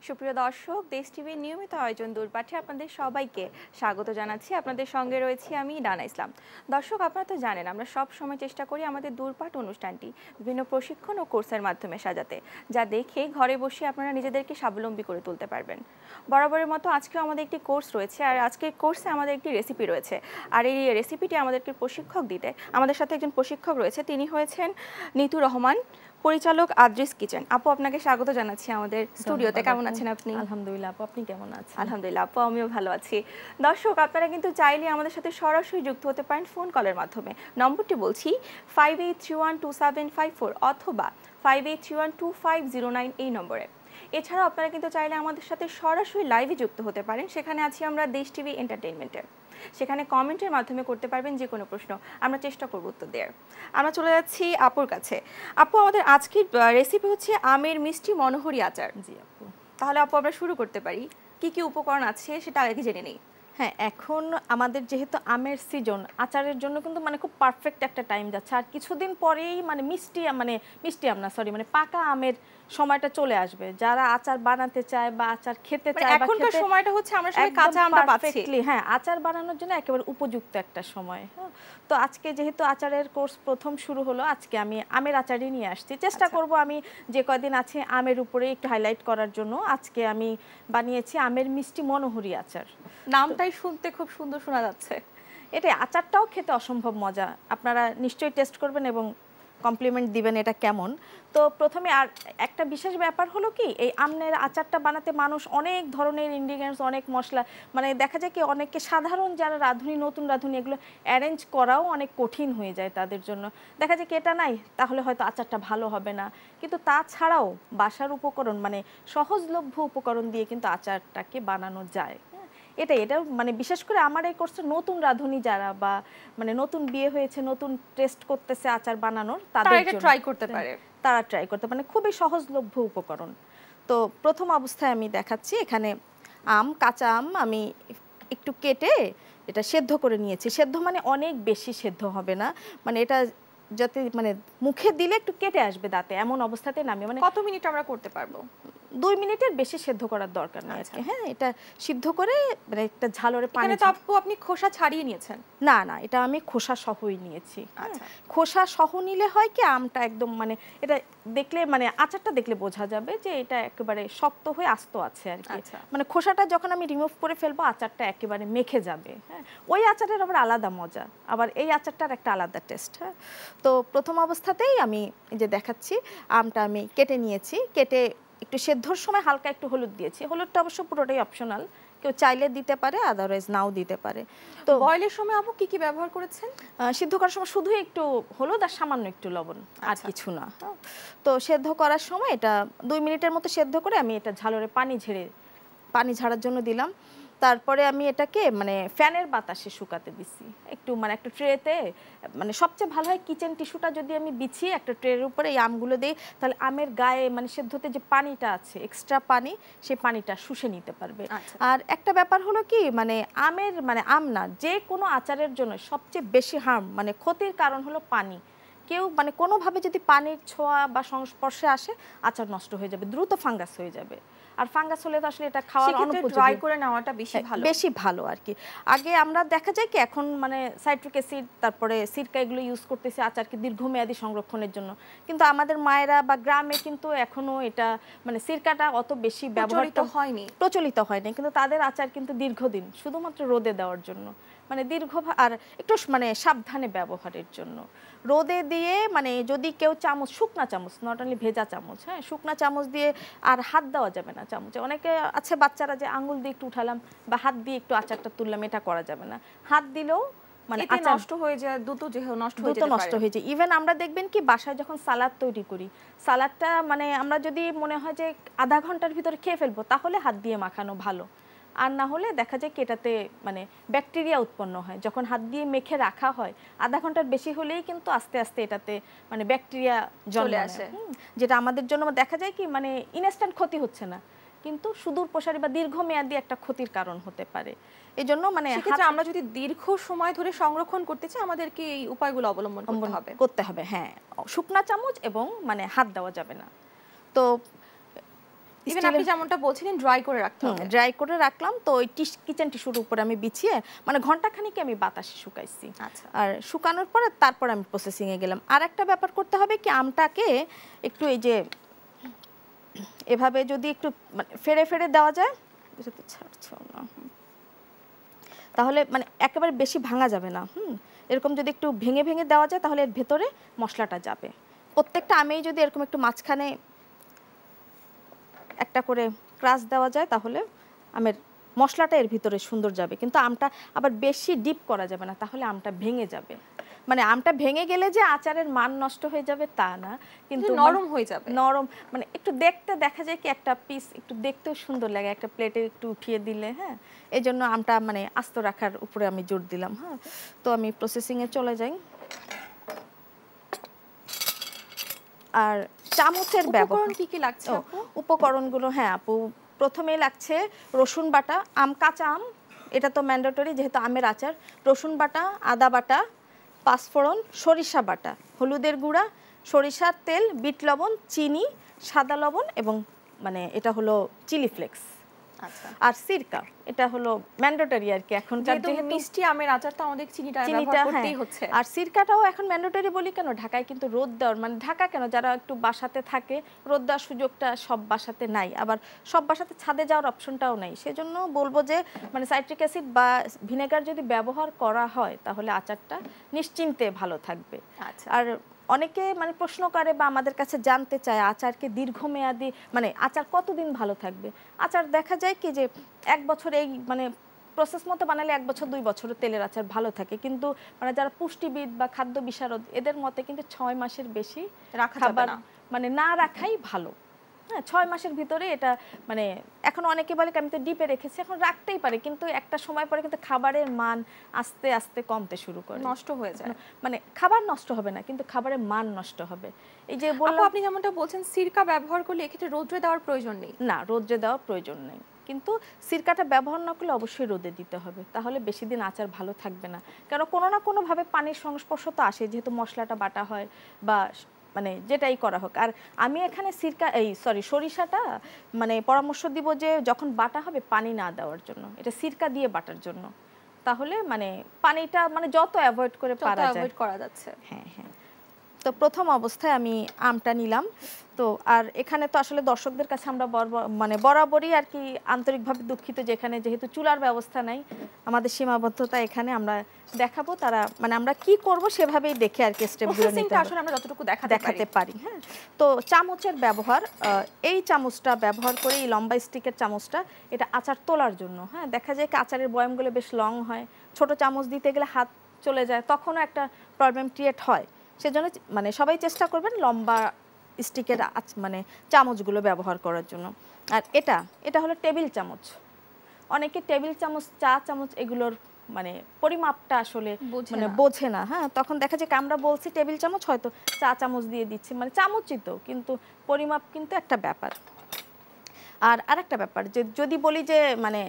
সুপ্রিয় দর্শক, দেশ টিভির নিয়মিত আয়োজন দূরপাঠে আপনাদের সবাইকে স্বাগত জানাচ্ছি। আপনাদের সঙ্গে রয়েছি আমি ডানা ইসলাম। দর্শক, আপনারা তো জানেন আমরা সব সময় চেষ্টা করি আমাদের দূরপাঠ অনুষ্ঠানটি বিভিন্ন প্রশিক্ষণ ও কোর্সের মাধ্যমে সাজাতে, যা দেখে ঘরে বসে আপনারা নিজেদেরকে স্বাবলম্বী করে তুলতে পারবেন। বরাবরের মতো আজকেও আমাদের একটি কোর্স রয়েছে, আর আজকের কোর্সে আমাদের একটি রেসিপি রয়েছে। আর এই রেসিপিটি আমাদেরকে প্রশিক্ষক দিতে আমাদের সাথে একজন প্রশিক্ষক রয়েছে, তিনি হয়েছেন নিতু রহমান, পরিচালক আদ্রিস কিচেন। আপু, আপনাকে স্বাগত জানাচ্ছি আমাদের স্টুডিওতে। কেমন আছেন আপনি? আলহামদুলিল্লাহ আপু, আপনি কেমন আছেন? আলহামদুলিল্লাহ আপু, আমিও ভালো আছি। দর্শক, আপনারা কিন্তু চাইলে আমাদের সাথে সরাসরি যুক্ত হতে পারেন ফোন কলের মাধ্যমে। নম্বরটি বলছি 58312754 অথবা 58312509 এই নম্বরে। এছাড়াও আপনারা কিন্তু চাইলে আমাদের সাথে সরাসরি লাইভে যুক্ত হতে পারেন। সেখানে আছি আমরা দেশ টিভি এন্টারটেইনমেন্টে। সেখানে কমেন্টের মাধ্যমে করতে পারবেন যে কোনো প্রশ্ন, আমরা চেষ্টা করব উত্তর দেওয়ার। আমরা চলে যাচ্ছি আপুর কাছে। আপু, আমাদের আজকের রেসিপি হচ্ছে আমের মিষ্টি মনোহরি আচার। জি আপু। তাহলে আপু, আমরা শুরু করতে পারি। কি কি উপকরণ আছে সেটা আগে জেনে নেই। হ্যাঁ, এখন আমাদের যেহেতু আমের সিজন, আচারের জন্য কিন্তু খুব পারফেক্ট একটা টাইম যাচ্ছে। আর কিছুদিন পরেই মিষ্টি আম না, সরি, পাকা আমের সময়টা চলে আসবে। যারা আচার বানাতে চায় বা আচার খেতে চায়, এখনকার সময়টা হচ্ছে আমরা সবাই কাঁচা আমটা পাচ্ছি। হ্যাঁ, আচার বানানোর জন্য একেবারে উপযুক্ত একটা সময়। তো আজকে যেহেতু আচারের কোর্স প্রথম শুরু হলো, আজকে আমি আমের আচারই নিয়ে আসছি। চেষ্টা করব আমি যে কয়দিন আছে আমের উপরে একটু হাইলাইট করার জন্য। আজকে আমি বানিয়েছি আমের মিষ্টি মনোহরি আচার। নামটাই শুনতে খুব সুন্দর শোনা যাচ্ছে। এটা আচারটাও খেতে অসম্ভব মজা। আপনারা নিশ্চয়ই টেস্ট করবেন এবং কমপ্লিমেন্ট দিবেন এটা কেমন। তো প্রথমে আর একটা বিশেষ ব্যাপার হলো কি, এই আমের আচারটা বানাতে মানুষ অনেক ধরনের ইনগ্রিডিয়েন্টস, অনেক মশলা, দেখা যায় কি অনেকে সাধারণ যারা নতুন রাঁধুনি এগুলো অ্যারেঞ্জ করাও অনেক কঠিন হয়ে যায় তাদের জন্য। দেখা যায় কি এটা নাই তাহলে হয়তো আচারটা ভালো হবে না। কিন্তু তাছাড়াও বাসার উপকরণ, সহজলভ্য উপকরণ দিয়ে কিন্তু আচারটাকে বানানো যায়। এটা বিশেষ করে আমার এই কোর্সে নতুন রাঁধুনি যারা বা নতুন বিয়ে হয়েছে, নতুন টেস্ট করতেছে আচার বানানোর, তারা ট্রাই করতে পারে। খুবই সহজলভ্য উপকরণ। তো প্রথম অবস্থায় আমি দেখাচ্ছি, এখানে কাঁচা আম আমি একটু কেটে এটা সেদ্ধ করে নিয়েছি। সেদ্ধ অনেক বেশি সেদ্ধ হবে না, এটা যাতে মুখে দিলে একটু কেটে আসবে দাঁতে, এমন অবস্থাতে নামিয়ে। কত মিনিট আমরা করতে পারবো? 2 মিনিটের বেশি সেদ্ধ করার দরকার নেই। হ্যাঁ, এটা সিদ্ধ করে একটা ঝালরে পানি। তো আপু, আপনি খোসা ছাড়িয়ে নিয়েছেন? না, এটা আমি খোসা সহই নিয়েছি। খোসা সহ নিলে হয় কি আমটা একদম এটা দেখলে আচারটা দেখলে বোঝা যাবে যে এটা একেবারে শক্ত হয়ে আস্ত আছে আর কি। খোসাটা যখন আমি রিমুভ করে ফেলবো আচারটা একেবারে মেখে যাবে। হ্যাঁ, ওই আচারের আবার আলাদা মজা, আবার এই আচারটার একটা আলাদা টেস্ট। হ্যাঁ, তো প্রথম অবস্থাতেই আমি যে দেখাচ্ছি আমটা আমি কেটে নিয়েছি। কেটে একটু সেদ্ধর সময় হালকা একটু হলুদ দিয়েছি। হলুদটা অবশ্য পুরোটাই অপশনাল, কেউ চাইলে দিতে পারে, আদারওয়াইজ নাও দিতে পারে। তো বয়লের সময় আপু কি কি ব্যবহার করেছেন? সিদ্ধ করার সময় শুধু একটু হলুদ আর সামান্য একটু লবণ, আর কিছু না। তো সেদ্ধ করার সময় এটা 2 মিনিটের মতো সেদ্ধ করে আমি এটা ঝালরে পানি ঝাড়ার জন্য দিলাম। তারপরে আমি এটাকে ফ্যানের বাতাসে শুকাতে দিছি একটু, একটা ট্রেতে। সবচেয়ে ভালো হয় কিচেন টিস্যুটা যদি আমি বিছিয়ে একটা ট্রের উপরে এই আমগুলো দিই, তাহলে আমের গায়ে সেদ্ধতে যে পানিটা আছে, এক্সট্রা পানি, সেই পানিটা শুষে নিতে পারবে। আর একটা ব্যাপার হলো কি, আমের আম না, যে কোনো আচারের জন্য সবচেয়ে বেশি হার্ম ক্ষতির কারণ হলো পানি। কেউ কোনোভাবে যদি পানির ছোঁয়া বা সংস্পর্শে আসে, আচার নষ্ট হয়ে যাবে, দ্রুত ফাঙ্গাস হয়ে যাবে। আর ফাঙ্গাস হলে তো আসলে এটা খাওয়ার অনুপযোগী। ট্রাই করে নেওয়াটা বেশি ভালো আর কি। আগে আমরা দেখা যায় কি এখন সাইট্রিক অ্যাসিড, তারপরে সিরকা, এগুলো ইউজ করতেছি আচারকে দীর্ঘমেয়াদী সংরক্ষণের জন্য। কিন্তু আমাদের মায়েরা বা গ্রামে কিন্তু এখনো এটা সিরকাটা অত বেশি প্রচলিত হয়নি, কিন্তু তাদের আচার কিন্তু দীর্ঘদিন শুধুমাত্র রোদে দেওয়ার জন্য, আর একটু সাবধানে ব্যবহারের জন্য রোদে দিয়ে, যদি কেউ চামচ, শুকনা চামচ, নট অনলি ভেজা চামচ, হ্যাঁ, শুকনা চামচ দিয়ে, আর হাত দেওয়া যাবে না চামচে। অনেকে আছে বাচ্চারা যে আঙুল দিয়ে একটু উঠালাম বা হাত দিয়ে একটু আচারটা তুললাম, এটা করা যাবে না। হাত দিলেও আচার নষ্ট হয়ে যায়, দ্রুত নষ্ট হয়ে যায়। ইভেন আমরা দেখবেন কি বাসায় যখন সালাদ তৈরি করি, সালাদটা আমরা যদি মনে হয় যে আধা ঘন্টার ভিতরে খেয়ে ফেলবো, তাহলে হাত দিয়ে মাখানো ভালো। আর না হলে দেখা যায় কি এটাতে ব্যাকটেরিয়া উৎপন্ন হয়। যখন হাত দিয়ে মেখে রাখা হয় আধা ঘন্টার বেশি হলেই কিন্তু আস্তে আস্তে এটাতে ব্যাকটেরিয়া চলে আসে, যেটা আমাদের জন্য দেখা যায় কি ইনস্ট্যান্ট ক্ষতি হচ্ছে না, কিন্তু সুদূর প্রসারী বা দীর্ঘমেয়াদী একটা ক্ষতির কারণ হতে পারে। এই জন্য আমরা যদি দীর্ঘ সময় ধরে সংরক্ষণ করতে চাই, আমাদেরকে এই উপায়গুলো অবলম্বন করতে হবে। হ্যাঁ, শুকনা চামচ এবং হাত দেওয়া যাবে না। তো ইভেন আপনি যেমনটা বলছিলেন ড্রাই করে রাখতে হবে। ড্রাই করে রাখলাম, তো ওই কিচেন টিস্যুর উপরে আমি বিছিয়ে মানে ঘন্টাখানিক আমি বাতাসে শুকাইছি। আচ্ছা। আর শুকানোর পরে তারপর আমি প্রসেসিংয়ে গেলাম। আর একটা ব্যাপার করতে হবে কি, আমটাকে একটু এই যে এভাবে যদি একটু মানে ফেড়ে ফেড়ে দেওয়া যায়, বুঝতে তো ছাড়ছো না, তাহলে মানে একেবারে বেশি ভাঙা যাবে না। এরকম যদি একটু ভেঙে ভেঙে দেওয়া যায় তাহলে এর ভেতরে মশলাটা যাবে। প্রত্যেকটা আমেই যদি এরকম একটু মাঝখানে একটা করে ক্রাশ দেওয়া যায় তাহলে আমের মশলাটা এর ভিতরে সুন্দর যাবে। কিন্তু আমটা আবার বেশি ডিপ করা যাবে না, তাহলে আমটা ভেঙে যাবে। মানে আমটা ভেঙে গেলে যে আচারের মান নষ্ট হয়ে যাবে তা না, কিন্তু নরম হয়ে যাবে। নরম মানে একটু দেখতে দেখা যায় কি একটা পিস একটু দেখতেও সুন্দর লাগে একটা প্লেটে একটু উঠিয়ে দিলে। হ্যাঁ, এই জন্য আমটা মানে আস্ত রাখার উপরে আমি জোর দিলাম। হ্যাঁ, তো আমি প্রসেসিংয়ে চলে যাই। আর চামচের ব্যবহার কি কি লাগছে আপু? উপকরণগুলো, হ্যাঁ আপু, প্রথমেই লাগছে রসুন বাটা, কাঁচা আম, এটা তো ম্যান্ডেটরি যেহেতু আমের আচার। রসুন বাটা, আদা বাটা, পাঁচফোড়ন, সরিষা বাটা, হলুদের গুঁড়া, সরিষার তেল, বিট লবণ, চিনি, সাদা লবণ এবং মানে এটা হলো চিলি ফ্লেক্স। আচ্ছা। আর সিরকা, এটা হলো ম্যান্ডেটরি আর কি এখনকার, যেহেতু মিষ্টি আমের আচার তো আমাদের চিনিটা ব্যবহার করতেই হচ্ছে। আর সিরকাটাও এখন ম্যান্ডেটরি বলি কেন, ঢাকায় কিন্তু রোদ দেওয়ার মানে ঢাকা কেন, যারা একটু বাসাতে থাকে রোদ দেওয়ার সুযোগটা সব বাসাতে নাই, আবার সব বাসাতে ছাদে যাওয়ার অপশনটাও নাই। সেজন্য বলবো যে মানে সাইট্রিক অ্যাসিড বা ভিনেগার যদি ব্যবহার করা হয় তাহলে আচারটা নিশ্চিন্তে ভালো থাকবে। আচ্ছা। আর অনেকে মানে প্রশ্ন করে বা আমাদের কাছে জানতে চায় আচারকে দীর্ঘমেয়াদী মানে আচার কতদিন ভালো থাকবে। আচার দেখা যায় কি যে 1 বছর এই মানে প্রসেস মতো বানালে 1 বছর 2 বছর তেলের আচার ভালো থাকে, কিন্তু মানে যারা পুষ্টিবিদ বা খাদ্য বিশারদ এদের মতে কিন্তু 6 মাসের বেশি রাখা যাবে না, মানে না রাখাই ভালো। হ্যাঁ, 6 মাসের ভিতরে এটা মানে এখন অনেকে বলে আমি তো ডিপে রেখেছি, এখন রাখতেই পারে, কিন্তু একটা সময় পরে কিন্তু খাবারের মান আস্তে আস্তে কমতে শুরু করে, নষ্ট হয়ে যায়। মানে খাবার নষ্ট হবে না কিন্তু খাবারের মান নষ্ট হবে। এই যে বললাম আপনি যেমনটা বলছেন সিরকা ব্যবহার করলে এক্ষেত্রে রোদ্রে দেওয়ার প্রয়োজন নেই। না, রোদ্রে দেওয়ার প্রয়োজন নেই, কিন্তু সিরকাটা ব্যবহার না করলে অবশ্যই রোদে দিতে হবে, তাহলে বেশি দিন আচার ভালো থাকবে না। কারণ কোনো না কোনোভাবে পানির সংস্পর্শ তো আসে, যেহেতু মশলাটা বাটা হয় বা মানে যেটাই করা হোক। আর আমি এখানে সরিষাটা মানে পরামর্শ দিব যে যখন বাটা হবে পানি না দেওয়ার জন্য, এটা সিরকা দিয়ে বাটার জন্য, তাহলে মানে পানিটা মানে যত অ্যাভয়েড করে পারা যায় করা যাচ্ছে। হ্যাঁ হ্যাঁ। তো প্রথম অবস্থায় আমি আমটা নিলাম। তো আর এখানে তো আসলে দর্শকদের কাছে আমরা মানে বরাবরই আর কি আন্তরিকভাবে দুঃখিত, যেখানে যেহেতু চুলার ব্যবস্থা নাই, আমাদের সীমাবদ্ধতা, এখানে আমরা দেখাবো তারা মানে আমরা কি করব সেভাবেই দেখে আর কি স্টেপগুলো নিতে হবে, আসলে আমরা যতটুকু দেখাতে পারি। হ্যাঁ, তো চামচের ব্যবহার, এই চামচটা ব্যবহার করে, এই লম্বা স্টিকের চামচটা, এটা আচার তোলার জন্য। হ্যাঁ, দেখা যায় কি আচারের বয়ামগুলো বেশ লং হয়, ছোট চামচ দিতে গেলে হাত চলে যায়, তখনও একটা প্রবলেম ক্রিয়েট হয়। সেজন্য মানে সবাই চেষ্টা করবেন লম্বা স্টিকের মানে চামচগুলো ব্যবহার করার জন্য। আর এটা হলো টেবিল চামচ। অনেকে টেবিল চামচ, চা চামচ এগুলোর মানে পরিমাপটা আসলে মানে বোঝে না। হ্যাঁ, তখন দেখা যায় আমরা বলছি টেবিল চামচ, হয়তো চা চামচ দিয়ে দিচ্ছি, মানে চামচই তো, কিন্তু পরিমাপ কিন্তু একটা ব্যাপার। আর আরেকটা ব্যাপার যে যদি বলি যে মানে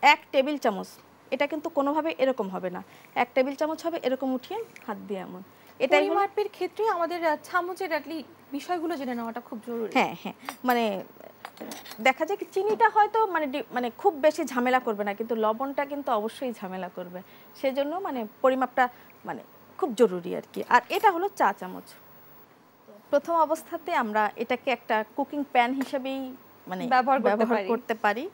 1 টেবিল চামচ, এটা কিন্তু কোনোভাবে এরকম হবে না। 1 টেবিল চামচ হবে এরকম উঠিয়ে হাত দিয়ে এমন। এটাই পরিমাপের ক্ষেত্রে আমাদের চামচের বিষয়গুলো জেনে নেওয়াটা খুব জরুরি। হ্যাঁ হ্যাঁ, মানে দেখা যায় কি চিনিটা হয়তো মানে খুব বেশি ঝামেলা করবে না, কিন্তু লবণটা কিন্তু অবশ্যই ঝামেলা করবে। সেজন্য মানে পরিমাপটা মানে খুব জরুরি আর কি। আর এটা হলো চা চামচ। প্রথম অবস্থাতে আমরা এটাকে একটা কুকিং প্যান হিসেবেই মানে ব্যবহার করতে পারি।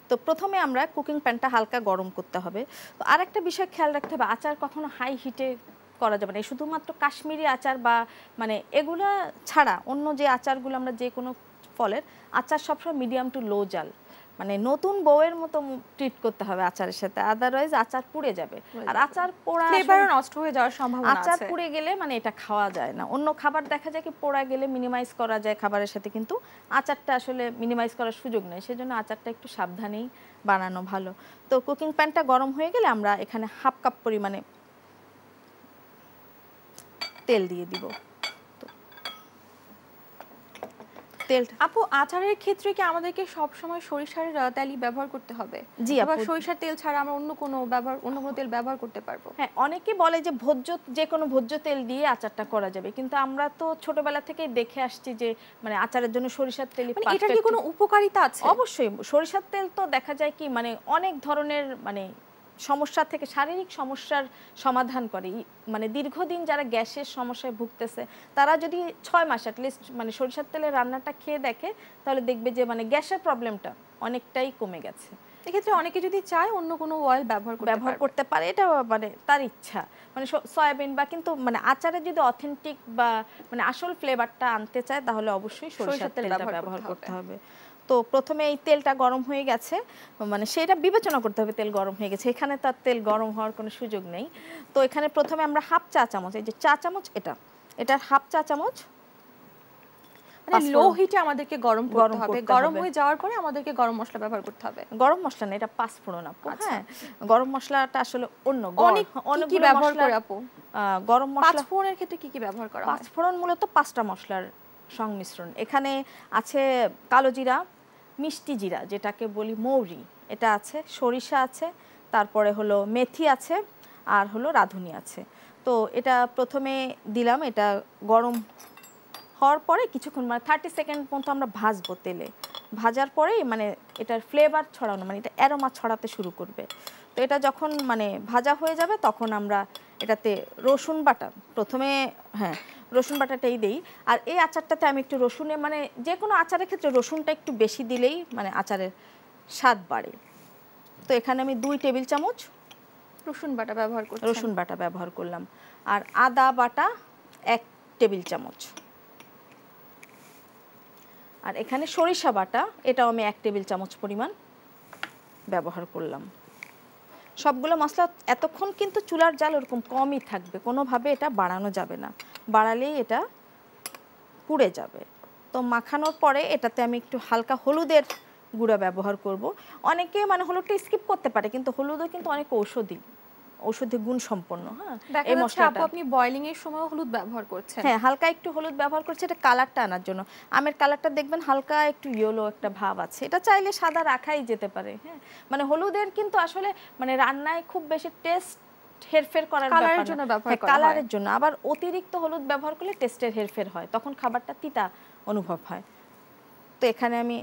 তো প্রথমে আমরা কুকিং প্যানটা হালকা গরম করতে হবে। তো আরেকটা বিষয় খেয়াল রাখতে হবে, আচার কখনো হাই হিটে করা যাবে না। শুধুমাত্র কাশ্মীরি আচার বা মানে এগুলা ছাড়া অন্য যে আচারগুলো আমরা যে কোনো ফলের আচার সবসময় মিডিয়াম টু লো জাল, মানে নতুন বউয়ের মতো ট্রিট করতে হবে আচারের সাথে, আদারওয়াইজ আচার পুড়ে যাবে। আর আচার পোড়া, ফ্লেভারও নষ্ট হয়ে যাওয়ার সম্ভাবনা আছে। আচার পুড়ে গেলে মানে এটা খাওয়া যায় না। অন্য খাবার দেখা যায় কি পোড়া গেলে মিনিমাইজ করা যায় খাবারের সাথে, কিন্তু আচারটা আসলে মিনিমাইজ করার সুযোগ নেই। সেজন্য আচারটা একটু সাবধানেই বানানো ভালো। তো কুকিং প্যানটা গরম হয়ে গেলে আমরা এখানে 1/2 কাপ পরিমাণে তেল দিয়ে দিব। তেল। আপু আচারের ক্ষেত্রে কি আমাদেরকে সব সময় সরিষার তেলই ব্যবহার করতে হবে? জি আবার আপু, সরিষার তেল ছাড়া আমরা অন্য কোনো তেল ব্যবহার করতে পারবো? হ্যাঁ অনেকে বলে যে যে কোনো ভোজ্য তেল দিয়ে আচারটা করা যাবে, কিন্তু আমরা তো ছোটবেলা থেকেই দেখে আসছি যে মানে আচারের জন্য সরিষার তেলই মানে এটার কি পারফেক্ট। কোনো উপকারিতা আছে? অবশ্যই সরিষার তেল তো দেখা যায় কি মানে অনেক ধরনের মানে সমস্যা থেকে শারীরিক সমস্যার সমাধান করে। মানে দীর্ঘদিন যারা গ্যাসের সমস্যায় ভুগতেছে তারা যদি 6 মাস অ্যাটলিস্ট মানে সরিষার তেলের রান্নাটা খেয়ে দেখে তাহলে দেখবে যে মানে গ্যাসের প্রবলেমটা অনেকটাই কমে গেছে। এক্ষেত্রে অনেকে যদি চায় অন্য কোনো অয়েল ব্যবহার করতে পারে, এটা মানে তার ইচ্ছা। মানে সয়াবিন বা কিন্তু মানে আচারে যদি অথেন্টিক বা মানে আসল ফ্লেভারটা আনতে চায় তাহলে অবশ্যই সরিষার তেলটা ব্যবহার করতে হবে। তো প্রথমে এই তেলটা গরম হয়ে গেছে, মানে সেটা বিবেচনা করতে হবে তেল গরম হয়ে গেছে, এখানে তার তেল গরম হওয়ার কোনো সুযোগ নেই। তো এখানে প্রথমে আমরা হাফ চা চামচ, এই যে চা চামচ এটার হাফ চা চামচ মানে লো হিটে আমাদেরকে গরম করতে হবে। গরম হয়ে যাওয়ার পরে আমাদেরকে গরম মশলা ব্যবহার করতে হবে। গরম মশলা না, এটা পাঁচফোড়ন আপু। হ্যাঁ গরম মশলাটা আসলে অন্য অনেক কি ব্যবহার করে আপু? গরম মশলা পাঁচফোড়নের ক্ষেত্রে কি কি ব্যবহার করা হয়? পাঁচফোড়ন মূলত 5টা মশলার সংমিশ্রণ। এখানে আছে কালো জিরা, মিষ্টি জিরা যেটাকে বলি মৌরি, এটা আছে, সরিষা আছে, তারপরে হলো মেথি আছে, আর হলো রাঁধুনি আছে। তো এটা প্রথমে দিলাম, এটা গরম হওয়ার পরে কিছুক্ষণ মানে 30 সেকেন্ড পর্যন্ত আমরা ভাজবো তেলে। ভাজার পরেই মানে এটার ফ্লেভার ছড়ানো মানে এটা অ্যারোমা ছড়াতে শুরু করবে। তো এটা যখন মানে ভাজা হয়ে যাবে তখন আমরা এটাতে রসুন বাটা প্রথমে, হ্যাঁ রসুন বাটাটাই দেই। আর এই আচারটাতে আমি একটু রসুনে মানে যে কোনো আচারের ক্ষেত্রে রসুনটা একটু বেশি দিলেই মানে আচারের স্বাদ বাড়ে। তো এখানে আমি 2 টেবিল চামচ রসুন বাটা ব্যবহার করলাম। আর আদা বাটা 1 টেবিল চামচ। আর এখানে সরিষা বাটা, এটাও আমি 1 টেবিল চামচ পরিমাণ ব্যবহার করলাম। সবগুলো মশলা এতক্ষণ কিন্তু চুলার জাল ওরকম কমই থাকবে, কোনোভাবে এটা বাড়ানো যাবে না, বাড়ালেই এটা পুড়ে যাবে। তো মাখানোর পরে এটাতে আমি একটু হালকা হলুদের গুঁড়া ব্যবহার করব। অনেকে মানে হলুদটা স্কিপ করতে পারে, কিন্তু হলুদও কিন্তু অনেক ঔষধি গুণ সম্পন্ন। হ্যাঁ এই মশলাটা আপনি বয়লিং এর সময় হলুদ ব্যবহার করছেন? হ্যাঁ হালকা একটু হলুদ ব্যবহার করছি, এটা কালারটা আনার জন্য। আমের কালারটা দেখবেন হালকা একটু ইয়েলো একটা ভাব আছে, এটা চাইলে সাদা রাখাই যেতে পারে। হ্যাঁ মানে হলুদের কিন্তু আসলে মানে রান্নায় খুব বেশি টেস্ট হেরফের করার কালারের জন্য ব্যবহার করা হয়, কালারের জন্য। আবার অতিরিক্ত হলুদ ব্যবহার করলে টেস্টের হেরফের হয়, তখন খাবারটা তিতা অনুভব হয়। তো এখানে আমি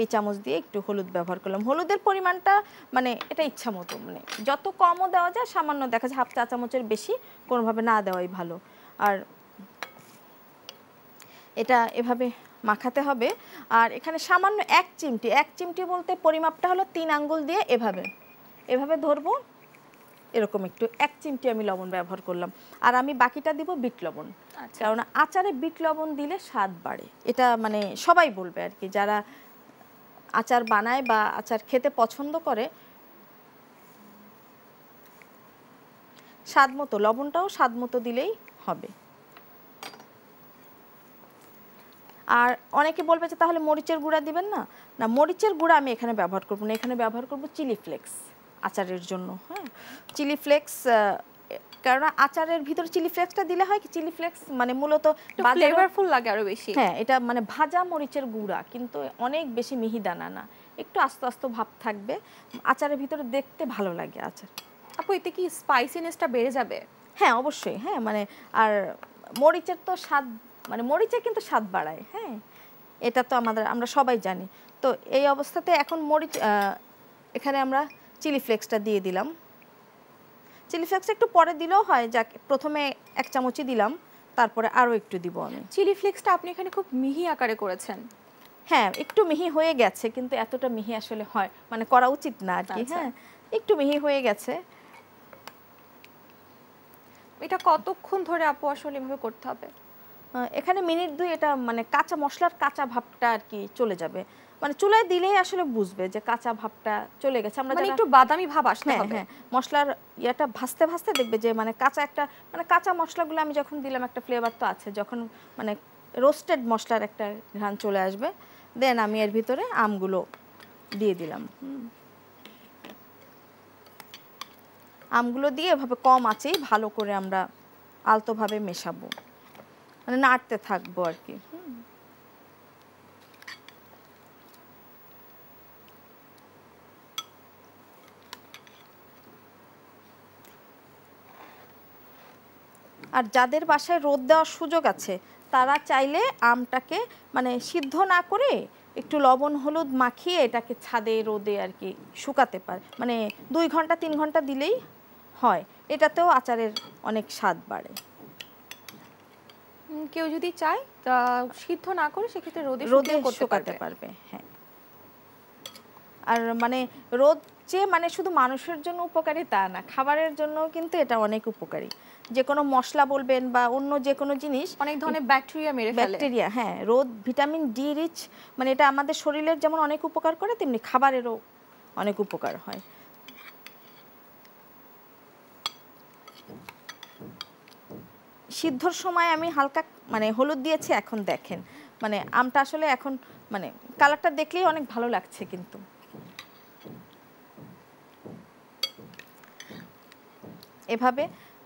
এই চামচ দিয়ে একটু হলুদ ব্যবহার করলাম। হলুদের পরিমাণটা মানে এটা ইচ্ছা মতো, মানে যত কমও দেওয়া যায়, সামান্য দেখা যায় হাফ চা চামচের বেশি কোনোভাবে না দেওয়াই ভালো। আর এটা এভাবে মাখাতে হবে। আর এখানে সামান্য 1 চিমটি বলতে পরিমাপটা হলো 3 আঙ্গুল দিয়ে এভাবে ধরবো, এরকম একটু 1 চিমটি আমি লবণ ব্যবহার করলাম। আর আমি বাকিটা দিব বিট লবণ, কারণ আচারে বিট লবণ দিলে স্বাদ বাড়ে। এটা মানে সবাই বলবে আর কি, যারা আচার বানায় বা আচার খেতে পছন্দ করে। স্বাদমতো লবণটাও স্বাদমতো দিলেই হবে। আর অনেকে বলবে যে তাহলে মরিচের গুঁড়া দিবেন না, না মরিচের গুঁড়া আমি এখানে ব্যবহার করব না, এখানে ব্যবহার করব চিলি ফ্লেক্স আচারের জন্য। হ্যাঁ চিলি ফ্লেক্স, কারণ আচারের ভিতরে চিলি ফ্লেক্সটা দিলে হয় কি, চিলি ফ্লেক্স মানে মূলত ফ্লেভারফুল লাগে আরো বেশি। হ্যাঁ এটা মানে ভাজা মরিচের গুঁড়া, কিন্তু অনেক বেশি মিহিদানা না, একটু আস্তে আস্তে ভাব থাকবে, আচারের ভিতরে দেখতে ভালো লাগে আচার। আপু এতে কি স্পাইসিনেসটা বেড়ে যাবে? হ্যাঁ অবশ্যই। হ্যাঁ মানে আর মরিচের তো স্বাদ মানে মরিচে কিন্তু স্বাদ বাড়ায়। হ্যাঁ এটা তো আমরা সবাই জানি। তো এই অবস্থাতে এখন মরিচ এখানে আমরা চিলি ফ্লেক্সটা দিয়ে দিলাম। চিলি ফ্লেক্স একটু পরে দিলেও হয়, যাক প্রথমে 1 চামচই দিলাম, তারপরে আরও একটু দিব আমি। চিলি ফ্লেক্সটা আপনি এখানে খুব মিহি আকারে করেছেন। হ্যাঁ একটু মিহি হয়ে গেছে, কিন্তু এতটা মিহি আসলে হয় মানে করা উচিত না আর কি। হ্যাঁ একটু মিহি হয়ে গেছে। এটা কতক্ষণ ধরে আপু আসলে এভাবে করতে হবে? এখানে মিনিট 2 এটা মানে কাঁচা মশলার কাঁচা ভাবটা আর কি চলে যাবে, মানে চুলায় দিলেই আসলে বুঝবে যে কাঁচা ভাবটা চলে গেছে। আমরা মানে একটু বাদামি ভাব আসতে হবে। হ্যাঁ মশলার ইয়াটা ভাজতে ভাজতে দেখবে যে মানে কাঁচা একটা মানে কাঁচা মশলাগুলো আমি যখন দিলাম একটা ফ্লেভার তো আছে, যখন মানে রোস্টেড মশলার একটা ঘ্রাণ চলে আসবে, দেন আমি এর ভিতরে আমগুলো দিয়ে দিলাম। আমগুলো দিয়ে এভাবে কম আঁচেই ভালো করে আমরা আলতোভাবে মেশাবো, মানে নাড়তে থাকবো আর কি। আর যাদের বাসায় রোদ দেওয়ার সুযোগ আছে তারা চাইলে আমটাকে মানে সিদ্ধ না করে একটু লবণ হলুদ মাখিয়ে এটাকে ছাদে রোদে আর কি শুকাতে পারে, মানে 2 ঘন্টা 3 ঘন্টা দিলেই হয়। এটাতেও আচারের অনেক স্বাদ বাড়ে। কেউ যদি চায় তা সিদ্ধ না করে সেক্ষেত্রে রোদে শুকাতে পারবে। হ্যাঁ, আর মানে রোদ যে মানে শুধু মানুষের জন্য উপকারী তা না, খাবারের জন্য কিন্তু এটা অনেক উপকারী। যে কোনো মশলা বলবেন বা অন্য যে কোনো জিনিস অনেক ধরনের ব্যাকটেরিয়া মেরে ফেলে। ব্যাকটেরিয়া, হ্যাঁ, রোদ ভিটামিন ডি রিচ, মানে এটা আমাদের শরীরের যেমন অনেক উপকার করে তেমনি খাবারেরও অনেক উপকার হয়। সিদ্ধর সময় আমি হালকা মানে হলুদ দিয়েছি, এখন দেখেন মানে আমটা আসলে এখন মানে কালারটা দেখলেই অনেক ভালো লাগছে। কিন্তু এভাবে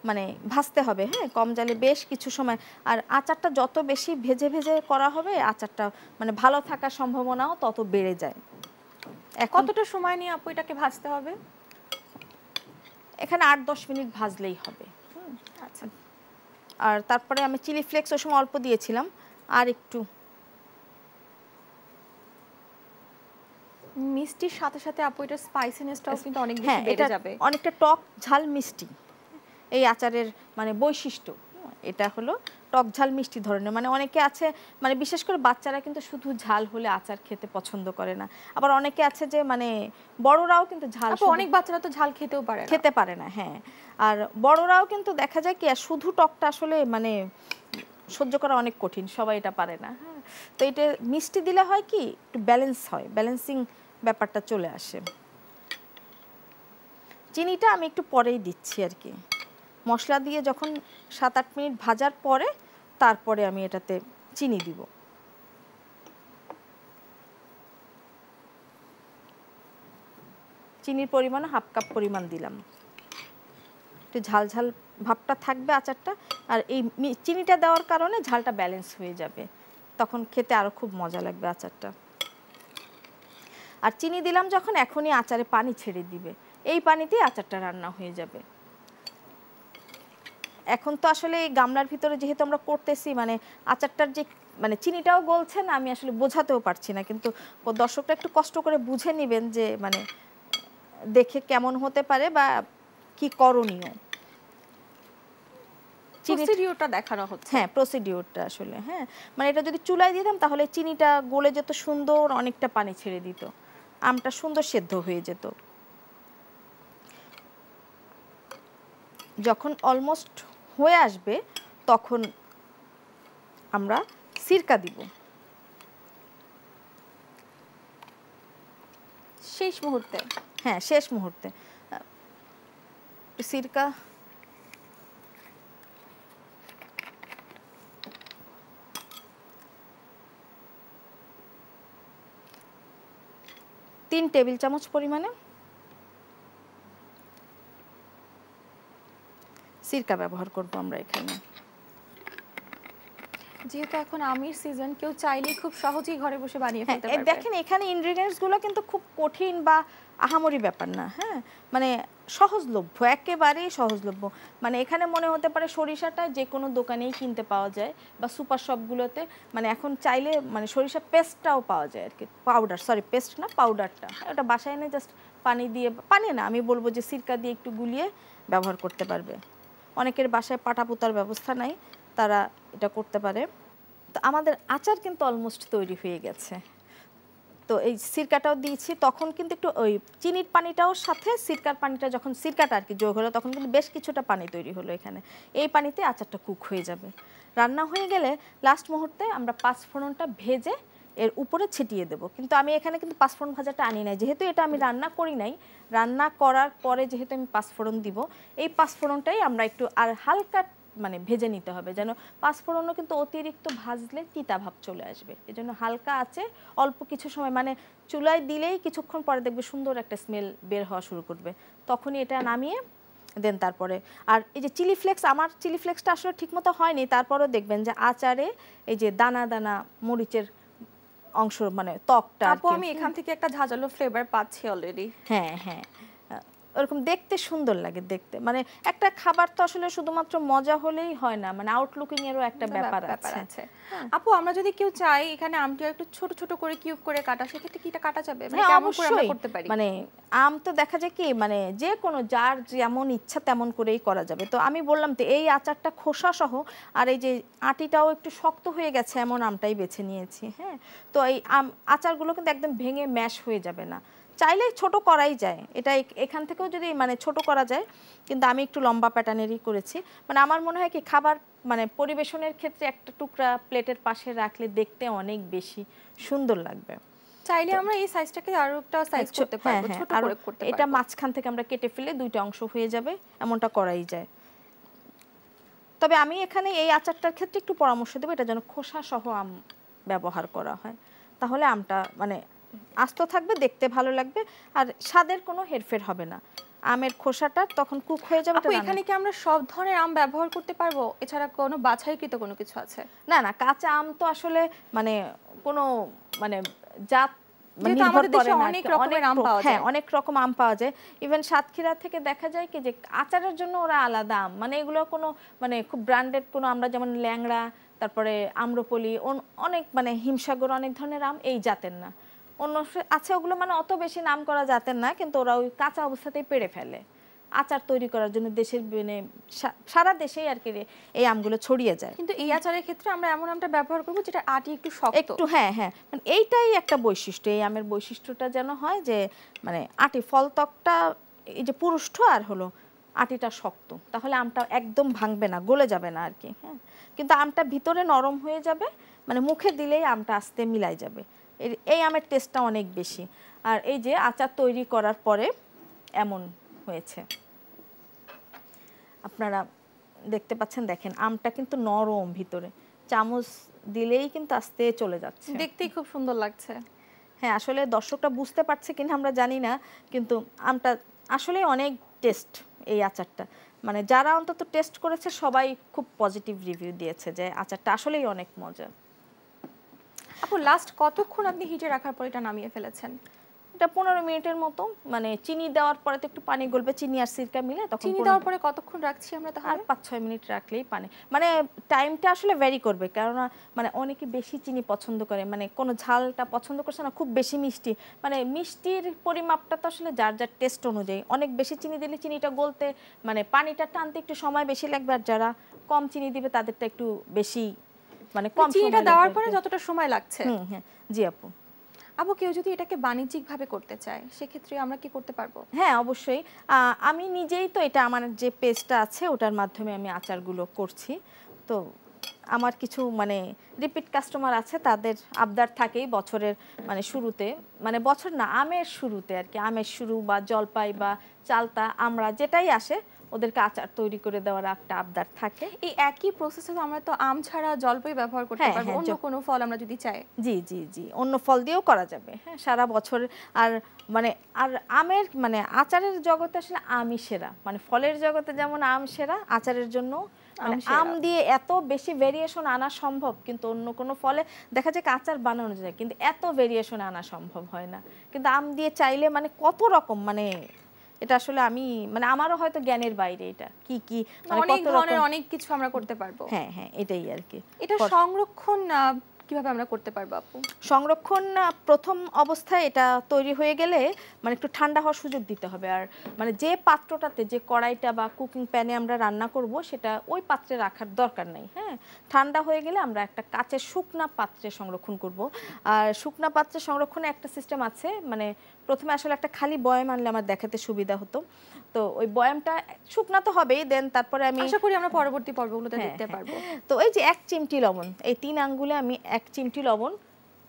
মানে ভাজতে হবে, হ্যাঁ, কম জালে বেশ কিছু সময়। আর আচারটা যত বেশি ভেজে ভেজে করা হবে আচারটা মানে ভালো থাকার সম্ভাবনাও তত বেড়ে যায়। কতটা সময় নিয়ে আপু এটাকে ভাজতে হবে? এখানে 8-10 মিনিট ভাজলেই হবে। আচ্ছা, আর তারপরে আমি চিলি ফ্লেক্স ওই সময় অল্প দিয়েছিলাম, আর একটু মিষ্টির সাথে সাথে আপু এটা স্পাইসিনেসটাও কিন্তু অনেক বেশি বেড়ে যাবে। অনেকটা টক ঝাল মিষ্টি এই আচারের মানে বৈশিষ্ট্য। এটা হলো টক ঝাল মিষ্টি ধরনের, মানে অনেকে আছে মানে বিশেষ করে বাচ্চারা কিন্তু শুধু ঝাল হলে আচার খেতে পছন্দ করে না, আবার অনেকে আছে যে মানে বড়রাও কিন্তু ঝাল, অনেক বাচ্চারা তো ঝাল খেতে পারে না। হ্যাঁ, আর বড়রাও কিন্তু দেখা যায় কি শুধু টকটা আসলে মানে সহ্য করা অনেক কঠিন, সবাই এটা পারে না। হ্যাঁ, তো এটা মিষ্টি দিলে হয় কি একটু ব্যালেন্স হয়, ব্যালেন্সিং ব্যাপারটা চলে আসে। চিনিটা আমি একটু পরেই দিচ্ছি আর কি, মশলা দিয়ে যখন 7-8 মিনিট ভাজার পরে তারপরে আমি এটাতে চিনি দিব। চিনির পরিমাণ 1/2 কাপ পরিমাণ দিলাম, একটু ঝাল ঝাল ভাবটা থাকবে আচারটা, আর এই চিনিটা দেওয়ার কারণে ঝালটা ব্যালেন্স হয়ে যাবে, তখন খেতে আরও খুব মজা লাগবে আচারটা। আর চিনি দিলাম যখন, এখনই আচারে পানি ছেড়ে দিবে, এই পানিতেই আচারটা রান্না হয়ে যাবে। এখন তো আসলে এই গামলার ভিতরে যেহেতু আমরা করতেছি মানে আচারটার যে মানে চিনিটাও গলছে না, আমি আসলে বোঝাতেও পারছি না, কিন্তু দর্শকরা একটু কষ্ট করে বুঝে নেবেন যে মানে দেখে কেমন হতে পারে বা কি করণীয়। প্রসিডিউরটা দেখানো হচ্ছে। হ্যাঁ, প্রসিডিউরটা আসলে হ্যাঁ মানে এটা যদি চুলায় দিতাম তাহলে চিনিটা গলে যেত সুন্দর, অনেকটা পানি ছেড়ে দিত, আমটা সুন্দর সেদ্ধ হয়ে যেত। যখন অলমোস্ট হয়ে আসবে তখন আমরা সিরকা দিব শেষ মুহূর্তে। হ্যাঁ, শেষ মুহূর্তে সিরকা 3 টেবিল চামচ পরিমাণে সিরকা ব্যবহার করব আমরা এখানে। যেহেতু এখন আমের সিজন, কেউ চাইলেই খুব সহজেই ঘরে বসে বানিয়ে ফেলতে পারবে। দেখেন এখানে ইনগ্রেডিয়েন্টস গুলো কিন্তু খুব কঠিন বা আহামরি ব্যাপার না, হ্যাঁ মানে সহজলভ্য, একেবারেই সহজলভ্য। মানে এখানে মনে হতে পারে সরিষাটা যে কোনো দোকানেই কিনতে পাওয়া যায় বা সুপার শপগুলোতে, মানে এখন চাইলে মানে সরিষা পেস্টটাও পাওয়া যায় আর কি, পাউডার, সরি পেস্ট না পাউডারটা, ওটা বাসায় এনে জাস্ট পানি দিয়ে, পানি না আমি বলবো যে সিরকা দিয়ে একটু গুলিয়ে ব্যবহার করতে পারবে। অনেকের বাসায় পাটা পোতার ব্যবস্থা নাই, তারা এটা করতে পারে। তো আমাদের আচার কিন্তু অলমোস্ট তৈরি হয়ে গেছে। তো এই সিরকাটাও দিয়েছি, তখন কিন্তু একটু ওই চিনির পানিটাও সাথে সিরকার পানিটা, যখন সিরকাটা আর কি যোগ হলো তখন কিন্তু বেশ কিছুটা পানি তৈরি হলো এখানে। এই পানিতে আচারটা কুক হয়ে যাবে। রান্না হয়ে গেলে লাস্ট মুহূর্তে আমরা পাঁচফোড়নটা ভেজে এর উপরে ছিটিয়ে দেব। কিন্তু আমি এখানে কিন্তু পাঁচফোড়ন ভাজাটা আনি নাই, যেহেতু এটা আমি রান্না করি নাই, রান্না করার পরে যেহেতু আমি পাঁচফোড়ন দিব, এই পাঁচফোড়নটাই আমরা একটু আর হালকা মানে ভেজে নিতে হবে, যেন পাঁচফোড়নও কিন্তু অতিরিক্ত ভাজলে তিতা ভাব চলে আসবে। এজন্য হালকা আছে অল্প কিছু সময়, মানে চুলায় দিলেই কিছুক্ষণ পরে দেখবে সুন্দর একটা স্মেল বের হওয়া শুরু করবে, তখনই এটা নামিয়ে দেন তারপরে। আর এই যে চিলি ফ্লেক্স, আমার চিলি ফ্লেক্সটা আসলে ঠিকমতো হয়নি, তারপরেও দেখবেন যে আচারে এই যে দানা দানা মরিচের অংশ মানে ত্বকটা, আপু আমি এখান থেকে একটা ঝাঁঝালো ফ্লেভার পাচ্ছি অলরেডি। হ্যাঁ হ্যাঁ, ওরকম দেখতে সুন্দর লাগে দেখতে, মানে একটা খাবার তো আসলে শুধুমাত্র মজা হলেই হয় না, মানে আউটলুকিং এরও একটা ব্যাপার আছে। আপু আমরা যদি কেউ চাই এখানে আমটি একটু ছোট ছোট করে কিউব করে কাটা, সেক্ষেত্রে কি এটা কাটা যাবে? মানে হ্যাঁ কেমন করে আমরা অবশ্যই, করতে পারি? মানে আম তো দেখা যায় কি মানে যে কোনো যার যেমন ইচ্ছা তেমন করেই করা যাবে। তো আমি বললাম তো এই আচারটা খোসা সহ আর এই যে আটিটাও একটু শক্ত হয়ে গেছে এমন আমটাই বেছে নিয়েছি। হ্যাঁ, তো এই আচারগুলো কিন্তু একদম ভেঙে ম্যাশ হয়ে যাবে না, চাইলে ছোট করাই যায়, এটা এখান থেকেও যদি মানে ছোট করা যায়, কিন্তু আমি একটু লম্বা প্যাটার্নেরই করেছি। মানে আমার মনে হয় কি খাবার মানে পরিবেশনের ক্ষেত্রে একটা টুকরা প্লেটের পাশে রাখলে দেখতে অনেক বেশি সুন্দর লাগবে। চাইলে আমরা এই সাইজটাকে আরো একটা সাইজ করতে পারবো, ছোট করে করতে পারবো। এটা মাঝখান থেকে আমরা কেটে ফেলে দুইটা অংশ হয়ে যাবে, এমনটা করাই যায়। তবে আমি এখানে এই আচারটার ক্ষেত্রে একটু পরামর্শ দেবো, এটা যেন খোসা সহ আম ব্যবহার করা হয়, তাহলে আমটা মানে আস্ত থাকবে, দেখতে ভালো লাগবে, আর স্বাদের কোনো হেরফের হবে না। আমের খোসাটা তখন কুক হয়ে যাবে। আপু এখানে কি আমরা সব ধরনের আম ব্যবহার করতে পারবো, এছাড়া কোনো বাছাইকৃত কোনো কিছু আছে? না না, কাঁচা আম তো আসলে মানে কোনো মানে জাত আমাদের দেশে অনেক রকমের আম পাওয়া যায়। হ্যাঁ, অনেক রকম আম পাওয়া যায়। ইভেন সাতক্ষীরা থেকে দেখা যায় কি যে আচারের জন্য ওরা আলাদা আম, মানে এগুলো কোনো মানে খুব ব্র্যান্ডেড কোনো, আমরা যেমন ল্যাংড়া, তারপরে আম্রপলি, অনেক মানে হিমসাগর, অনেক ধরনের আম এই জাতের না। অন্য আছে ওগুলো মানে অত বেশি নাম করা জাতের না, কিন্তু ওরা ওই কাঁচা অবস্থাতেই পেড়ে ফেলে আচার তৈরি করার জন্য। দেশের মানে সারা দেশেই আর কি এই আমগুলো ছড়িয়ে যায়। কিন্তু এই আচারের ক্ষেত্রে আমরা এমন আমটা ব্যবহার করব যেটা আটি একটু শক্ত, একটু হ্যাঁ হ্যাঁ, মানে এইটাই একটা বৈশিষ্ট্য, এই আমের বৈশিষ্ট্যটা যেন হয় যে মানে আটি ফলত্বকটা এই যে পুরুষ্ঠ আর হলো আটিটা শক্ত, তাহলে আমটা একদম ভাঙবে না, গলে যাবে না আর কি। হ্যাঁ, কিন্তু আমটা ভিতরে নরম হয়ে যাবে, মানে মুখে দিলেই আমটা আস্তে মিলাই যাবে। এই আমের টেস্টটা অনেক বেশি। আর এই যে আচার তৈরি করার পরে এমন হয়েছে, আপনারা দেখতে পাচ্ছেন, দেখেন আমটা কিন্তু নরম ভিতরে, চামচ দিলেই কিন্তু আস্তে চলে যাচ্ছে, দেখতেই খুব সুন্দর লাগছে। হ্যাঁ, আসলে দর্শকরা বুঝতে পারছে কিনা আমরা জানি না, কিন্তু আমটা আসলে অনেক টেস্ট এই আচারটা, মানে যারা অন্তত টেস্ট করেছে সবাই খুব পজিটিভ রিভিউ দিয়েছে যে আচারটা আসলেই অনেক মজা। আপু লাস্ট কতক্ষণ আপনি হিটে রাখার পর এটা নামিয়ে ফেলেছেন? এটা 15 মিনিটের মতো, মানে চিনি দেওয়ার পরে তো একটু পানি গলবে, চিনি আর সিরকা মিলে, তখন চিনি দেওয়ার পরে কতক্ষণ রাখছি আমরা তাহলে? আর 5-6 মিনিট রাখলেই পানি, মানে টাইমটা আসলে ভ্যারি করবে, কারণ মানে অনেকে বেশি চিনি পছন্দ করে, মানে কোনো ঝালটা পছন্দ করছে না, খুব বেশি মিষ্টি, মানে মিষ্টির পরিমাপটা তো আসলে যার যার টেস্ট অনুযায়ী, অনেক বেশি চিনি দিলে চিনিটা গলতে মানে পানিটা টানতে একটু সময় বেশি লাগবে, আর যারা কম চিনি দিবে তাদেরটা একটু বেশি মানে কম চিনিটা দেওয়ার পরে যতটা সময় লাগছে। হ্যাঁ জি আপু। আপু কেউ যদি এটাকে বাণিজ্যিকভাবে করতে চায় সেক্ষেত্রে আমরা কি করতে পারবো? হ্যাঁ অবশ্যই, আমি নিজেই তো এটা আমার যে পেজটা আছে ওটার মাধ্যমে আমি আচারগুলো করছি, তো আমার কিছু মানে রিপিট কাস্টমার আছে, তাদের আবদার থাকেই বছরের মানে শুরুতে, মানে বছর না আমের শুরুতে আর কি, আমের শুরু বা জলপাই বা চালতা আমরা যেটাই আসে ওদেরকে আচার তৈরি করে দেওয়ার একটা আবদার থাকে। এই একই প্রসেসে আমরা তো আম ছাড়া জলপাই ব্যবহার করতে পারবো, অন্য কোনো ফল আমরা যদি চাই? জি জি জি, অন্য ফল দিয়েও করা যাবে, হ্যাঁ সারা বছর। আর মানে আর আমের মানে আচারের জগতে আসলে আমই সেরা, মানে ফলের জগতে যেমন আম সেরা, আচারের জন্য মানে আম দিয়ে এত বেশি ভেরিয়েশন আনা সম্ভব, কিন্তু অন্য কোনো ফলে দেখা যায় আচার বানানো যায় কিন্তু এত ভেরিয়েশন আনা সম্ভব হয় না, কিন্তু আম দিয়ে চাইলে মানে কত রকম, মানে এটা আসলে আমি মানে আমারও হয়তো জ্ঞানের বাইরে, এটা কি কি মানে অনেক ধরনের অনেক কিছু আমরা করতে পারবো। হ্যাঁ হ্যাঁ, এটাই আর কি। এটা সংরক্ষণ কিভাবে আমরা করতে পারবো আপু? সংরক্ষণ প্রথম অবস্থায় এটা তৈরি হয়ে গেলে মানে একটু ঠান্ডা হওয়ার সুযোগ দিতে হবে, আর মানে যে পাত্রটাতে যে কড়াইটা বা কুকিং প্যানে আমরা রান্না করব সেটা ওই পাত্রে রাখার দরকার নেই। হ্যাঁ, ঠান্ডা হয়ে গেলে আমরা একটা কাচের শুকনা পাত্রে সংরক্ষণ করব। আর শুকনা পাত্রে সংরক্ষণে একটা সিস্টেম আছে, মানে প্রথমে আসলে একটা খালি বয়াম আনলে আমার দেখাতে সুবিধা হতো, তো ওই বয়ামটা শুকনা তো হবেই, দেন তারপরে আমি আশা করি আমরা পরবর্তী পর্বগুলোতে দেখতে পারবো। তো এই যে 1 চিমটি লবণ, এই 3 আঙ্গুলে আমি 1 চিমটি লবণ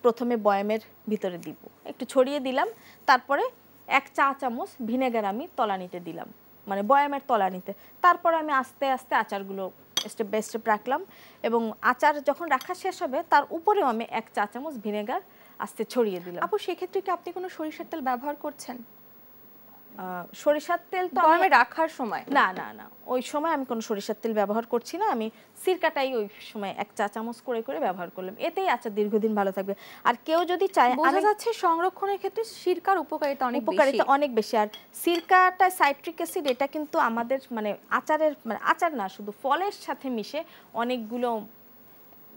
প্রথমে বয়ামের ভিতরে দিব, একটু ছড়িয়ে দিলাম, তারপরে 1 চা চামচ ভিনেগার আমি তলানিতে দিলাম, মানে বয়ামের তলানিতে, তারপরে আমি আস্তে আস্তে আচারগুলো স্টেপ বাই স্টেপ রাখলাম, এবং আচার যখন রাখা শেষ হবে তার উপরেও আমি 1 চা চামচ ভিনেগার আস্তে ছড়িয়ে দিলাম। আপু সেক্ষেত্রে কি আপনি কোনো সরিষার তেল ব্যবহার করছেন? সরিষার তেল তো গরমে রাখার সময় না না না, ওই সময় আমি কোনো সরিষার তেল ব্যবহার করছি না। আমি সিরকাটাই ওই সময় 1 চা চামচ করে করে ব্যবহার করলাম, এতেই আচার দীর্ঘদিন ভালো থাকবে। আর কেউ যদি চায়, বোঝা যাচ্ছে সংরক্ষণের ক্ষেত্রে সিরকার উপকারিতা অনেক বেশি। উপকারিতা অনেক বেশি। আর সিরকাটা সাইট্রিক অ্যাসিড, এটা কিন্তু আমাদের মানে আচারের মানে আচার না, শুধু ফলের সাথে মিশে অনেকগুলো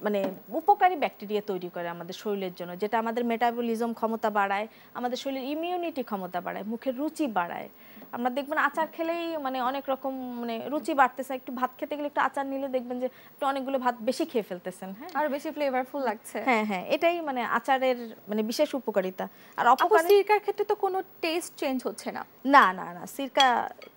মানে উপকারী ব্যাকটেরিয়া তৈরি করে আমাদের শরীরের জন্য, যেটা আমাদের মেটাবলিজম ক্ষমতা বাড়ায়, আমাদের শরীরের ইমিউনিটি ক্ষমতা বাড়ায়, মুখের রুচি বাড়ায়। আমরা দেখবেন আচার খেলেই মানে অনেক রকম মানে রুচি বাড়তেছে, একটু ভাত খেতে গেলে একটু আচার নিলে দেখবেন যে একটু অনেকগুলো ভাত বেশি খেয়ে ফেলতেছেন। হ্যাঁ, আর বেশি ফ্লেভারফুল লাগছে। হ্যাঁ হ্যাঁ, এটাই মানে আচারের মানে বিশেষ উপকারিতা। আর সিরকার ক্ষেত্রে তো কোনো টেস্ট চেঞ্জ হচ্ছে না? না না না, সিরকা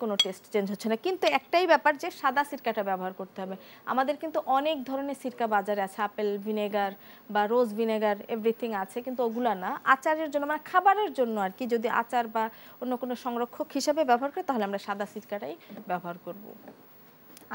কোনো টেস্ট চেঞ্জ হচ্ছে না, কিন্তু একটাই ব্যাপার যে সাদা সিরকাটা ব্যবহার করতে হবে। আমাদের কিন্তু অনেক ধরনের সিরকা বাজারে আছে, আপেল ভিনেগার বা রোজ ভিনেগার এভরিথিং আছে, কিন্তু ওগুলা না আচারের জন্য মানে খাবারের জন্য আর কি। যদি আচার বা অন্য কোনো সংরক্ষক হিসাবে ব্যবহার করি তাহলে আমরা সাদা সিরকাটাই ব্যবহার করব।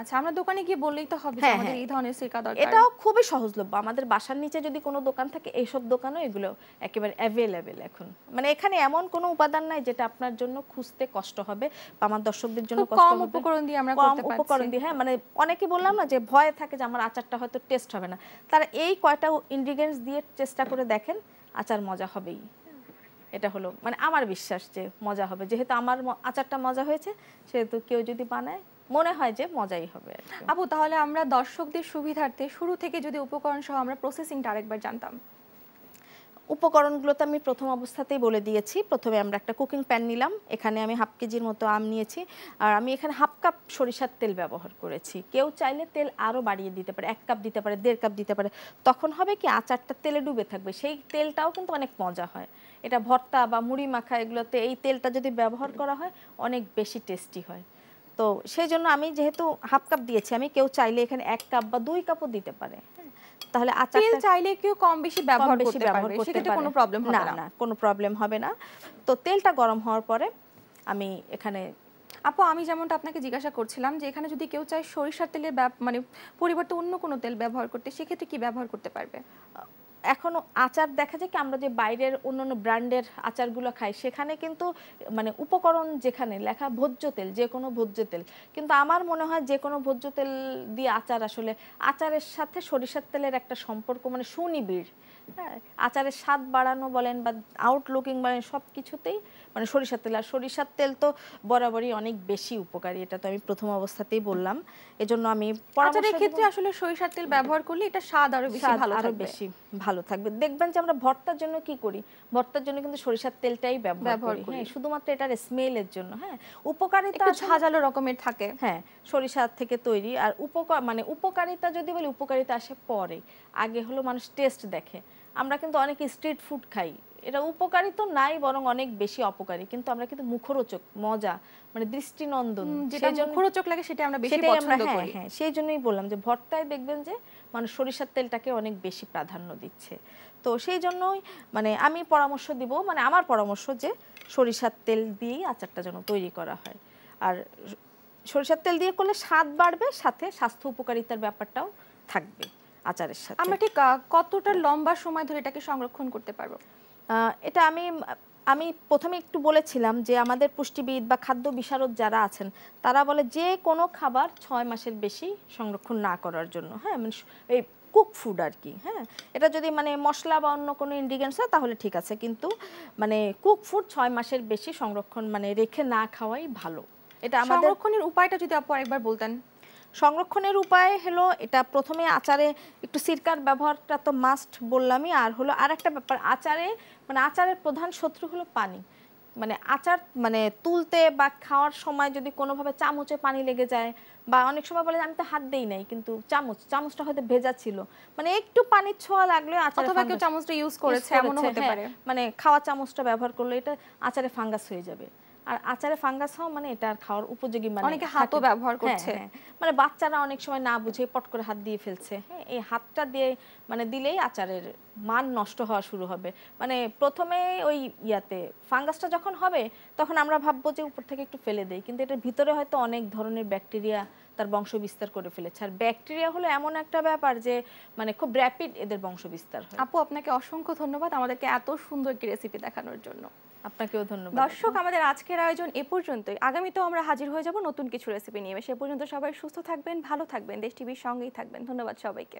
আচ্ছা, আমরা দোকানে গিয়ে বললেই তো হবে যে হ্যাঁ, আমাদের হ্যাঁ। এই ধরনের সিরকা দরকার? এটাও খুবই সহজলভ্য। আমাদের বাসার নিচে যদি কোনো দোকান থাকে, এইসব দোকানও এগুলো একেবারে অ্যাভেলেবেল এখন। মানে এখানে এমন কোনো উপাদান নাই যেটা আপনার জন্য খুঁজতে কষ্ট হবে বা আমার দর্শকদের জন্য খুব কষ্ট কম হবে। উপকরণ দিয়ে আমরা কম করতে পারছি। উপকরণ দিয়ে, হ্যাঁ, মানে অনেকে বললাম না যে ভয়ে থাকে যে আমার আচারটা হয়তো টেস্ট হবে না, তারা এই কয়টা ইনগ্রিডিয়েন্টস দিয়ে চেষ্টা করে দেখেন, আচার মজা হবেই। এটা হলো মানে আমার বিশ্বাস যে মজা হবে, যেহেতু আমার আচারটা মজা হয়েছে, সেহেতু কেউ যদি বানায় মনে হয় যে মজাই হবে আর কি। আপু, তাহলে আমরা দর্শকদের সুবিধার্থে শুরু থেকে যদি উপকরণ সহ আমরা প্রসেসিংটা আরেকবার জানতাম। উপকরণগুলো তো আমি প্রথম অবস্থাতেই বলে দিয়েছি। প্রথমে আমরা একটা কুকিং প্যান নিলাম, এখানে আমি 1/2 কেজির মতো আম নিয়েছি, আর আমি এখানে 1/2 কাপ সরিষার তেল ব্যবহার করেছি। কেউ চাইলে তেল আরও বাড়িয়ে দিতে পারে, 1 কাপ দিতে পারে, 1.5 কাপ দিতে পারে। তখন হবে কি আচারটা তেলে ডুবে থাকবে, সেই তেলটাও কিন্তু অনেক মজা হয়। এটা ভর্তা বা মুড়ি মাখা এগুলোতে এই তেলটা যদি ব্যবহার করা হয় অনেক বেশি টেস্টি হয়। তো সেই জন্য আমি যেহেতু 1/2 কাপ দিয়েছি, আমি কেউ চাইলে এখানে 1 কাপ বা 2 কাপও দিতে পারে। তাহলে তেল আচারটা চাইলে কেউ কম বেশি ব্যবহার করতে পারবে, সেক্ষেত্রে কোনো প্রবলেম হবে না? না, কোনো প্রবলেম হবে না। তো তেলটা গরম হওয়ার পরে আমি এখানে আপু, আমি যেমনটা আপনাকে জিজ্ঞাসা করছিলাম যে এখানে যদি কেউ চায় সরিষার তেলের মানে পরিবর্তে অন্য কোনো তেল ব্যবহার করতে, সেক্ষেত্রে কি ব্যবহার করতে পারবে? এখনো আচার দেখা যায় কি আমরা যে বাইরের অন্যান্য ব্র্যান্ডের আচারগুলো খাই, সেখানে কিন্তু মানে উপকরণ যেখানে লেখা ভোজ্য তেল, যে কোনো ভোজ্য তেল, কিন্তু আমার মনে হয় যে কোনো ভোজ্য তেল দিয়ে আচার আসলে আচারের সাথে সরিষার তেলের একটা সম্পর্ক মানে সুনিবিড়। হ্যাঁ, আচারের স্বাদ বাড়ানো বলেন বা আউটলুকিং বলেন, সব কিছুতেই মানে সরিষার তেল। আর সরিষার তেল তো বরাবরই অনেক বেশি উপকারী, এটা তো আমি প্রথম অবস্থাতেই বললাম। এজন্য আমি আচারের ক্ষেত্রে আসলে সরিষার তেল ব্যবহার করলে এটা স্বাদ আরো বেশি ভালো থাকবে। বেশি ভালো থাকবে। দেখবেন যে আমরা ভর্তার জন্য কি করি, ভর্তার জন্য কিন্তু সরিষার তেলটাই ব্যবহার করি, হ্যাঁ, শুধুমাত্র এটার স্মেলের জন্য। হ্যাঁ, উপকারিতা একটু ঝাঁঝালো রকমের থাকে। হ্যাঁ, সরিষার থেকে তৈরি। আর মানে উপকারিতা যদি বলি, উপকারিতা আসে পরে, আগে হলো মানুষ টেস্ট দেখে। আমরা কিন্তু অনেকে স্ট্রিট ফুড খাই, এটা উপকারী তো নাই, বরং অনেক বেশি অপকারী, কিন্তু আমরা কিন্তু মুখরোচক মজা মানে দৃষ্টিনন্দন, যেটা মুখরোচক লাগে সেটা আমরা বেশি পছন্দ করি। হ্যাঁ, সেই জন্যই বললাম যে ভর্তায় দেখবেন যে মানুষ সরিষার তেলটাকে অনেক বেশি প্রাধান্য দিচ্ছে। তো সেই জন্যই মানে আমি পরামর্শ দিব, মানে আমার পরামর্শ যে সরিষার তেল দিয়েই আচারটা যেন তৈরি করা হয়। আর সরিষার তেল দিয়ে করলে স্বাদ বাড়বে, সাথে স্বাস্থ্য উপকারিতার ব্যাপারটাও থাকবে আচারের সাথে। আমরা ঠিক কতটা লম্বা সময় ধরে এটাকে সংরক্ষণ করতে পারবো? এটা আমি প্রথমে একটু বলেছিলাম যে আমাদের পুষ্টিবিদ বা খাদ্য বিশারদ যারা আছেন তারা বলে যে কোনো খাবার 6 মাসের বেশি সংরক্ষণ না করার জন্য। হ্যাঁ, মানে এই কুক ফুড আর কি। হ্যাঁ, এটা যদি মানে মশলা বা অন্য কোনো ইনগ্রিডিয়েন্টস হয় তাহলে ঠিক আছে, কিন্তু মানে কুক ফুড 6 মাসের বেশি সংরক্ষণ মানে রেখে না খাওয়াই ভালো। এটা আমাদের সংরক্ষণের উপায়টা যদি আপু আরেকবার বলতেন। সংরক্ষণের উপায় হলো, এটা প্রথমে আচারে একটু সিরকার ব্যবহারটা তো মাস্ট বললামই। আর হলো আরেকটা ব্যাপার, আচারে মানে আচারের প্রধান শত্রু হলো পানি। মানে আচার মানে তুলতে বা খাওয়ার সময় যদি কোনোভাবে চামচে পানি লেগে যায়, বা অনেক সময় বলে আমি তো হাত দেই নাই কিন্তু চামচটা হয়তো ভেজা ছিল, মানে একটু পানির ছোঁয়া লাগলে আচারে, অথবা কেউ চামচটা ইউজ করেছে এমনও হতে পারে, মানে খাওয়া চামচটা ব্যবহার করলে এটা আচারে ফাঙ্গাস হয়ে যাবে। আর আচারে ফাঙ্গাস হওয়া মানে এটা আর খাওয়ার উপযোগী মানে অনেকে হাতও ব্যবহার করছে। মানে বাচ্চারা অনেক সময় না বুঝে পট করে হাত দিয়ে ফেলছে। হ্যাঁ, এই হাতটা দিয়ে মানে দিলেই আচারের মান নষ্ট হওয়া শুরু হবে। মানে প্রথমে ওই ফাঙ্গাসটা যখন হবে তখন আমরা ভাববো যে উপর থেকে একটু ফেলে দেই, কিন্তু এটার ভিতরে হয়তো অনেক ধরনের ব্যাকটেরিয়া তার বংশ বিস্তার করে ফেলেছে। আর ব্যাকটেরিয়া হলো এমন একটা ব্যাপার যে মানে খুব র্যাপিড এদের বংশ বিস্তার হয়। আপু, আপনাকে অসংখ্য ধন্যবাদ আমাদেরকে এত সুন্দর একটি রেসিপি দেখানোর জন্য। আপনাকেও ধন্যবাদ। দর্শক, আমাদের আজকের আয়োজন এ পর্যন্তই। আগামীতেও আমরা হাজির হয়ে যাব নতুন কিছু রেসিপি নিয়ে। সে পর্যন্ত সবাই সুস্থ থাকবেন, ভালো থাকবেন, দেশ টিভির সঙ্গেই থাকবেন। ধন্যবাদ সবাইকে।